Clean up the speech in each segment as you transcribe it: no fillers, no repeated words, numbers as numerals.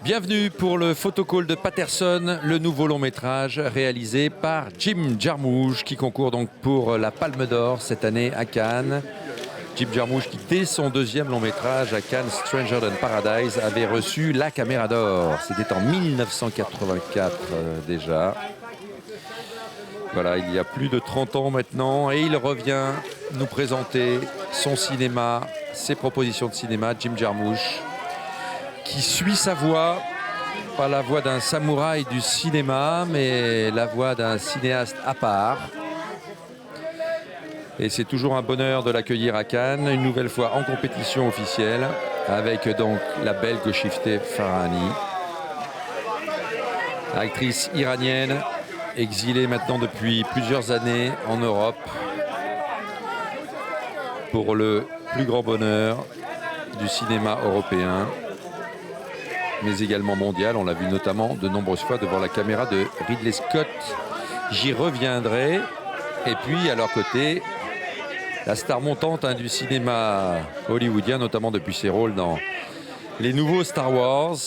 Bienvenue pour le photocall de Paterson, le nouveau long métrage réalisé par Jim Jarmusch qui concourt donc pour la Palme d'Or cette année à Cannes. Jim Jarmusch qui dès son deuxième long métrage à Cannes, Stranger Than Paradise, avait reçu la Caméra d'Or. C'était en 1984 déjà. Voilà, il y a plus de 30 ans maintenant et il revient nous présenter son cinéma, ses propositions de cinéma, Jim Jarmusch, qui suit sa voie, pas la voie d'un samouraï du cinéma, mais la voie d'un cinéaste à part. Et c'est toujours un bonheur de l'accueillir à Cannes, une nouvelle fois en compétition officielle, avec donc la belle Golshifteh Farahani, actrice iranienne, exilée maintenant depuis plusieurs années en Europe, pour le plus grand bonheur du cinéma européen, mais également mondial. On l'a vu notamment de nombreuses fois devant la caméra de Ridley Scott. J'y reviendrai. Et puis à leur côté, la star montante du cinéma hollywoodien, notamment depuis ses rôles dans les nouveaux Star Wars,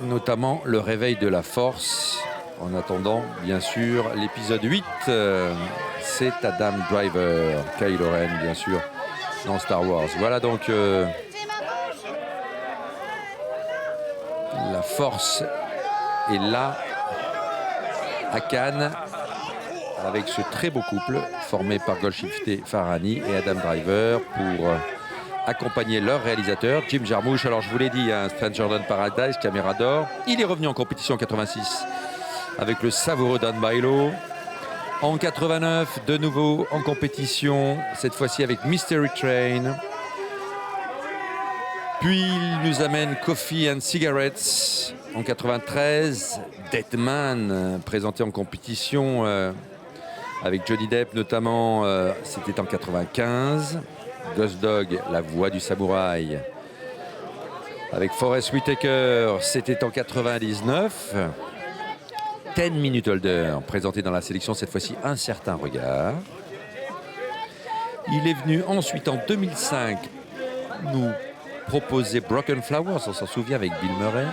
notamment Le Réveil de la Force. En attendant, bien sûr, l'épisode 8, c'est Adam Driver, Kylo Ren, bien sûr, dans Star Wars. Voilà donc la force est là à Cannes avec ce très beau couple formé par Golshifteh Farahani et Adam Driver pour accompagner leur réalisateur Jim Jarmusch. Alors je vous l'ai dit, Stranger Than Paradise, Caméra d'Or. Il est revenu en compétition en 86 avec le savoureux Dan Bailo. En 89, de nouveau en compétition, cette fois-ci avec Mystery Train. Puis il nous amène Coffee and Cigarettes en 93, Dead Man, présenté en compétition avec Johnny Depp notamment, c'était en 95. Ghost Dog, La Voix du Samouraï, avec Forest Whitaker, c'était en 99. 10 Minute Holder, présenté dans la sélection cette fois-ci Un Certain Regard. Il est venu ensuite en 2005 nous proposer Broken Flowers, on s'en souvient, avec Bill Murray,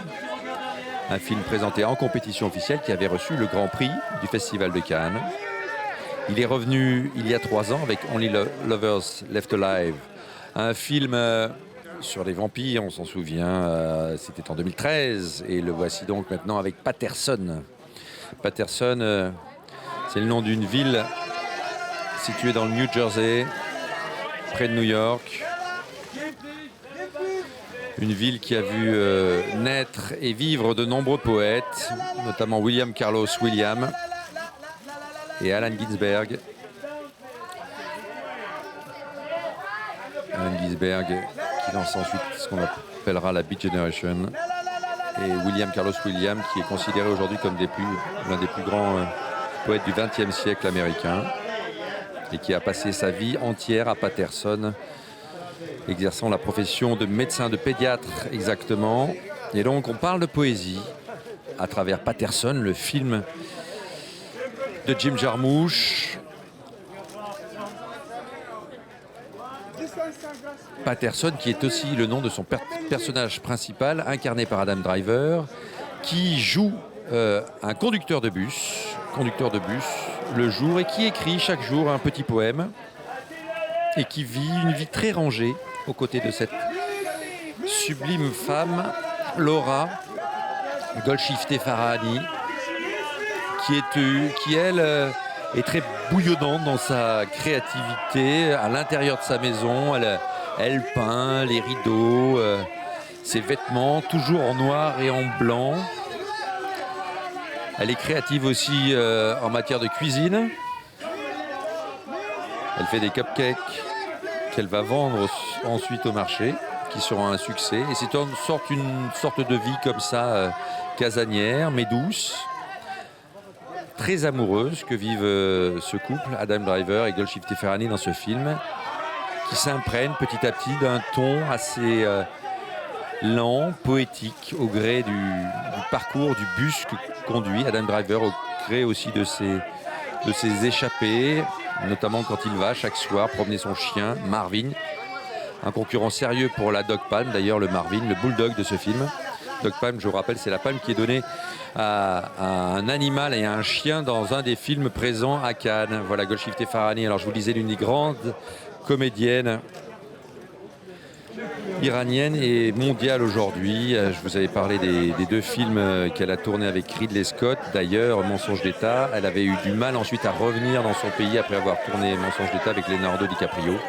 un film présenté en compétition officielle qui avait reçu le Grand Prix du Festival de Cannes. Il est revenu il y a 3 ans avec Only Lovers Left Alive, un film sur les vampires, on s'en souvient, c'était en 2013, et le voici donc maintenant avec Paterson. Paterson, c'est le nom d'une ville située dans le New Jersey, près de New York. Une ville qui a vu naître et vivre de nombreux poètes, notamment William Carlos Williams et Allen Ginsberg. Allen Ginsberg qui lance ensuite ce qu'on appellera la Beat Generation. Et William Carlos Williams qui est considéré aujourd'hui comme l'un des plus grands poètes du XXe siècle américain et qui a passé sa vie entière à Paterson, exerçant la profession de médecin de pédiatre exactement. Et donc on parle de poésie à travers Paterson, le film de Jim Jarmusch. Paterson qui est aussi le nom de son personnage principal, incarné par Adam Driver, qui joue un conducteur de bus le jour et qui écrit chaque jour un petit poème et qui vit une vie très rangée aux côtés de cette sublime femme, Laura Golshifteh Farahani, qui elle est très bouillonnante dans sa créativité à l'intérieur de sa maison. Elle peint les rideaux, ses vêtements, toujours en noir et en blanc. Elle est créative aussi en matière de cuisine. Elle fait des cupcakes qu'elle va vendre ensuite au marché, qui seront un succès. Et c'est une sorte de vie comme ça, casanière, mais douce, très amoureuse, que vivent ce couple, Adam Driver et Golshifteh Farahani, dans ce film, qui s'imprègne petit à petit d'un ton assez lent, poétique, au gré du parcours du bus que conduit Adam Driver, au gré aussi de ses échappées, notamment quand il va chaque soir promener son chien, Marvin, un concurrent sérieux pour la Dog Palm, d'ailleurs le Marvin, le bulldog de ce film, Dog Palm, je vous rappelle, c'est la palme qui est donnée à un animal et à un chien dans un des films présents à Cannes. Voilà, Golshifteh Farahani. Alors je vous disais, l'une des grandes comédiennes iranienne et mondiale aujourd'hui. Je vous avais parlé des deux films qu'elle a tournés avec Ridley Scott. D'ailleurs, Mensonge d'État, elle avait eu du mal ensuite à revenir dans son pays après avoir tourné Mensonge d'État avec Leonardo DiCaprio.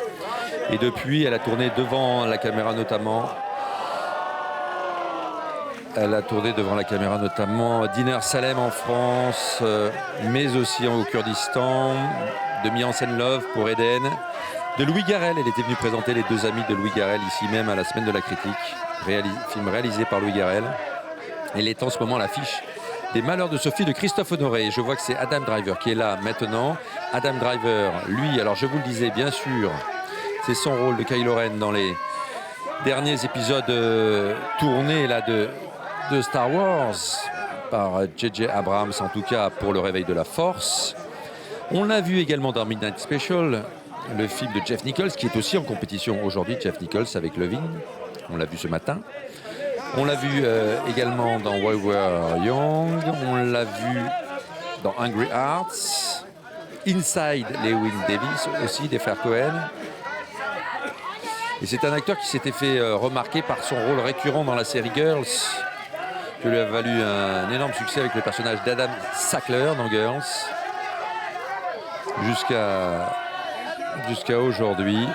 Et depuis, elle a tourné devant la caméra notamment. Elle a tourné devant la caméra notamment Dinner Salem en France, mais aussi au Kurdistan, de Mise en scène Love pour Eden. De Louis Garrel, elle était venue présenter Les deux amis de Louis Garrel ici même à la Semaine de la Critique, film réalisé par Louis Garrel. Elle est en ce moment à l'affiche des Malheurs de Sophie de Christophe Honoré. Je vois que c'est Adam Driver qui est là maintenant. Adam Driver, lui, alors je vous le disais bien sûr, c'est son rôle de Kylo Ren dans les derniers épisodes tournés là, de Star Wars par J.J. Abrams, en tout cas pour le réveil de la Force. On l'a vu également dans Midnight Special, le film de Jeff Nichols, qui est aussi en compétition aujourd'hui, Jeff Nichols avec Loving. On l'a vu ce matin. On l'a vu également dans We Were Young. On l'a vu dans Hungry Hearts. Inside Llewyn Davis aussi, des frères Cohen. Et c'est un acteur qui s'était fait remarquer par son rôle récurrent dans la série Girls, qui lui a valu un énorme succès avec le personnage d'Adam Sackler dans Girls. Jusqu'à aujourd'hui.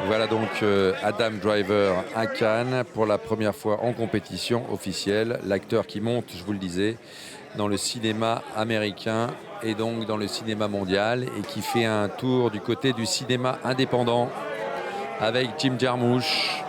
Voilà donc Adam Driver à Cannes pour la première fois en compétition officielle. L'acteur qui monte, je vous le disais, dans le cinéma américain et donc dans le cinéma mondial et qui fait un tour du côté du cinéma indépendant avec Jim Jarmusch.